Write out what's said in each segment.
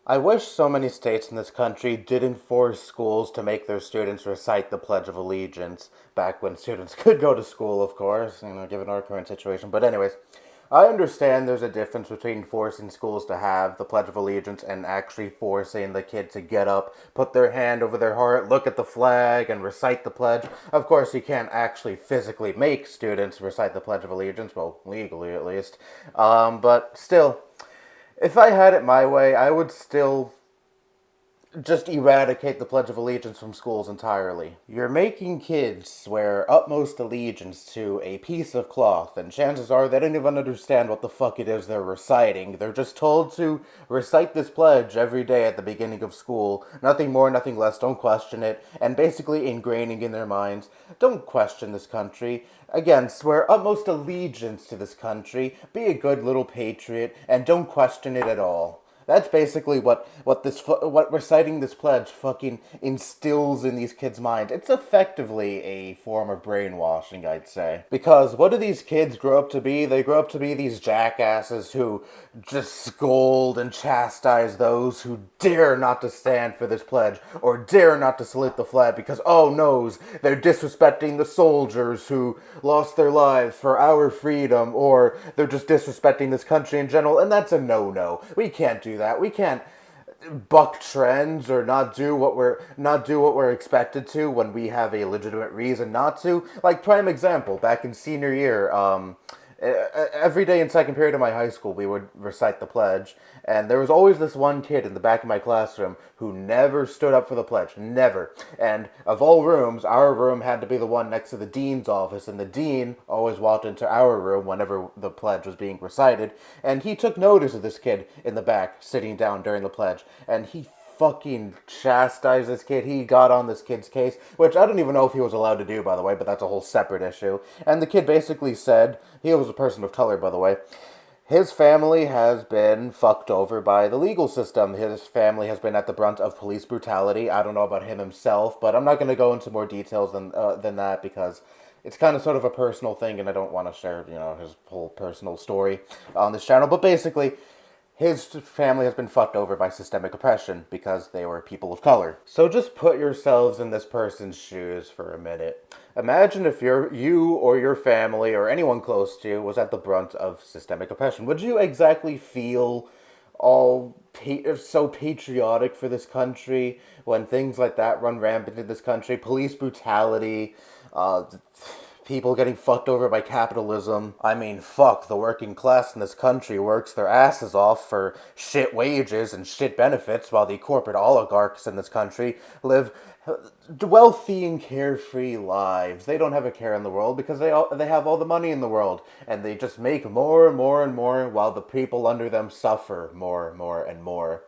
I wish so many states in this country didn't force schools to make their students recite the Pledge of Allegiance, back when students could go to school, of course, given our current situation. But anyways, I understand there's a difference between forcing schools to have the Pledge of Allegiance and actually forcing the kid to get up, put their hand over their heart, look at the flag, and recite the pledge. Of course, you can't actually physically make students recite the Pledge of Allegiance, well, legally at least. But still, if I had it my way, I would still just eradicate the Pledge of Allegiance from schools entirely. You're making kids swear utmost allegiance to a piece of cloth, and chances are they don't even understand what the fuck it is they're reciting. They're just told to recite this pledge every day at the beginning of school. Nothing more, nothing less, don't question it, and basically ingraining in their minds, don't question this country. Again, swear utmost allegiance to this country, be a good little patriot, and don't question it at all. That's basically what reciting this pledge fucking instills in these kids' minds. It's effectively a form of brainwashing, I'd say. Because what do these kids grow up to be? They grow up to be these jackasses who just scold and chastise those who dare not to stand for this pledge or dare not to salute the flag because, oh noes, they're disrespecting the soldiers who lost their lives for our freedom, or they're just disrespecting this country in general, and that's a no-no. We can't do that. We can't buck trends or not do what we're expected to when we have a legitimate reason not to. Like, prime example, back in senior year, every day in second period of my high school, we would recite the pledge, and there was always this one kid in the back of my classroom who never stood up for the pledge, never. And of all rooms, our room had to be the one next to the dean's office, and the dean always walked into our room whenever the pledge was being recited, and he took notice of this kid in the back sitting down during the pledge, and he fucking chastised this kid. He got on this kid's case, which I don't even know if he was allowed to do, by the way, but that's a whole separate issue. And the kid basically said, he was a person of color, by the way, his family has been fucked over by the legal system. His family has been at the brunt of police brutality. I don't know about him himself, but I'm not going to go into more details than that because it's kind of sort of a personal thing, and I don't want to share, his whole personal story on this channel. But basically, his family has been fucked over by systemic oppression because they were people of color. So just put yourselves in this person's shoes for a minute. Imagine if you or your family or anyone close to you was at the brunt of systemic oppression. Would you exactly feel so patriotic for this country when things like that run rampant in this country? Police brutality, people getting fucked over by capitalism. I mean, fuck, the working class in this country works their asses off for shit wages and shit benefits, while the corporate oligarchs in this country live wealthy and carefree lives. They don't have a care in the world because they have all the money in the world, and they just make more and more and more, while the people under them suffer more and more and more.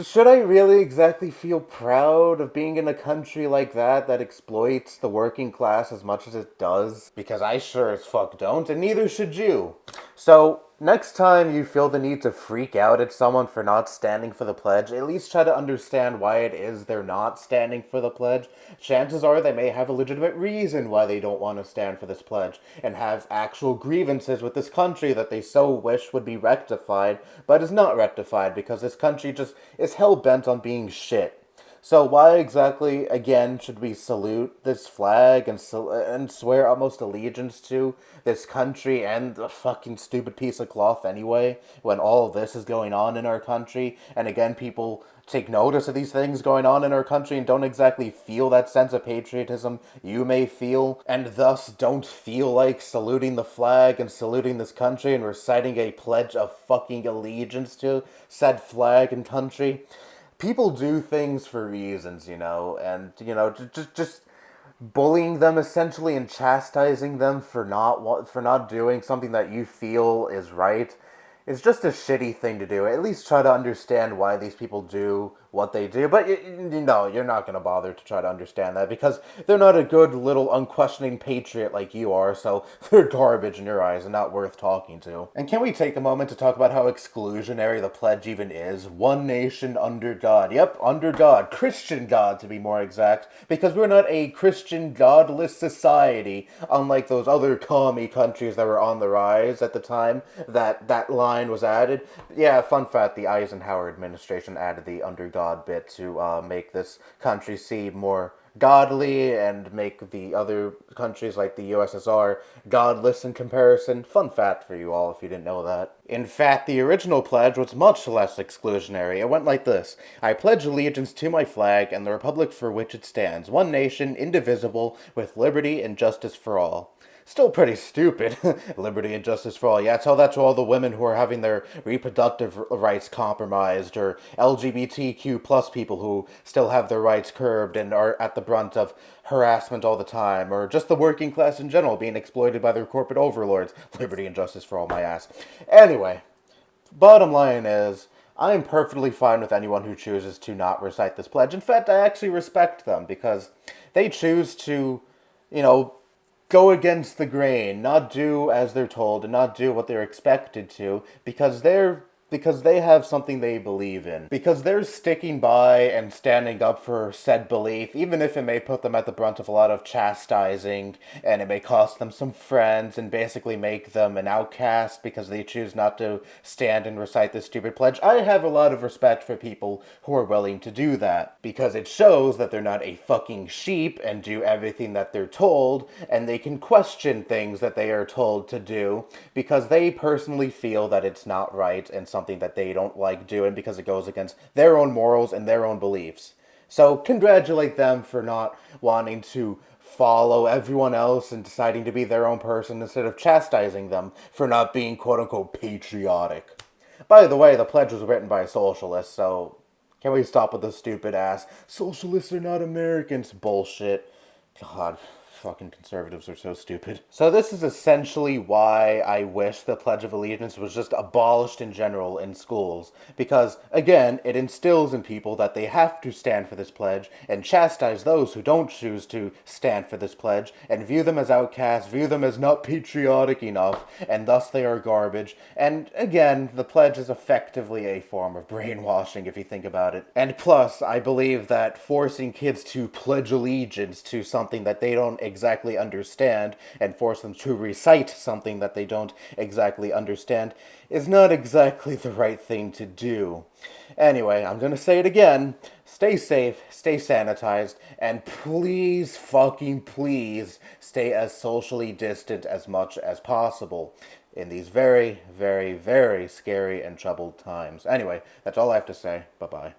Should I really exactly feel proud of being in a country like that exploits the working class as much as it does? Because I sure as fuck don't, and neither should you. So, next time you feel the need to freak out at someone for not standing for the pledge, at least try to understand why it is they're not standing for the pledge. Chances are they may have a legitimate reason why they don't want to stand for this pledge, and have actual grievances with this country that they so wish would be rectified, but is not rectified because this country just is hell-bent on being shit. So why exactly, again, should we salute this flag and swear utmost allegiance to this country and the fucking stupid piece of cloth anyway, when all of this is going on in our country? And again, people take notice of these things going on in our country and don't exactly feel that sense of patriotism you may feel, and thus don't feel like saluting the flag and saluting this country and reciting a pledge of fucking allegiance to said flag and country. People do things for reasons, and, just bullying them essentially and chastising them for not doing something that you feel is right is just a shitty thing to do. At least try to understand why these people do what they do, but you're not going to bother to try to understand that because they're not a good little unquestioning patriot like you are, so they're garbage in your eyes and not worth talking to. And can we take a moment to talk about how exclusionary the pledge even is? One nation under God. Yep, under God. Christian God, to be more exact, because we're not a Christian godless society, unlike those other commie countries that were on the rise at the time that line line was added. Yeah, fun fact, the Eisenhower administration added the under God bit to make this country seem more godly and make the other countries like the USSR godless in comparison. Fun fact for you all if you didn't know that. In fact, the original pledge was much less exclusionary. It went like this: I pledge allegiance to my flag and the republic for which it stands, one nation, indivisible, with liberty and justice for all. Still pretty stupid. Liberty and justice for all. Yeah, tell that to all the women who are having their reproductive rights compromised, or LGBTQ plus people who still have their rights curbed and are at the brunt of harassment all the time, or just the working class in general being exploited by their corporate overlords. Liberty and justice for all, my ass. Anyway, bottom line is, I'm perfectly fine with anyone who chooses to not recite this pledge. In fact, I actually respect them because they choose to, you know, go against the grain, not do as they're told, and not do what they're expected to, because they have something they believe in. Because they're sticking by and standing up for said belief, even if it may put them at the brunt of a lot of chastising, and it may cost them some friends, and basically make them an outcast because they choose not to stand and recite this stupid pledge. I have a lot of respect for people who are willing to do that, because it shows that they're not a fucking sheep and do everything that they're told, and they can question things that they are told to do, because they personally feel that it's not right and something that they don't like doing because it goes against their own morals and their own beliefs. So congratulate them for not wanting to follow everyone else and deciding to be their own person instead of chastising them for not being quote-unquote patriotic. By the way, the pledge was written by a socialist, so can we stop with the stupid ass socialists are not Americans bullshit? God, fucking conservatives are so stupid. So this is essentially why I wish the Pledge of Allegiance was just abolished in general in schools. Because, again, it instills in people that they have to stand for this pledge and chastise those who don't choose to stand for this pledge and view them as outcasts, view them as not patriotic enough, and thus they are garbage. And, again, the pledge is effectively a form of brainwashing if you think about it. And plus, I believe that forcing kids to pledge allegiance to something that they don't exactly understand and force them to recite something that they don't exactly understand is not exactly the right thing to do. Anyway, I'm gonna say it again. Stay safe, stay sanitized, and please, fucking please, stay as socially distant as much as possible in these very, very, very scary and troubled times. Anyway, that's all I have to say. Bye-bye.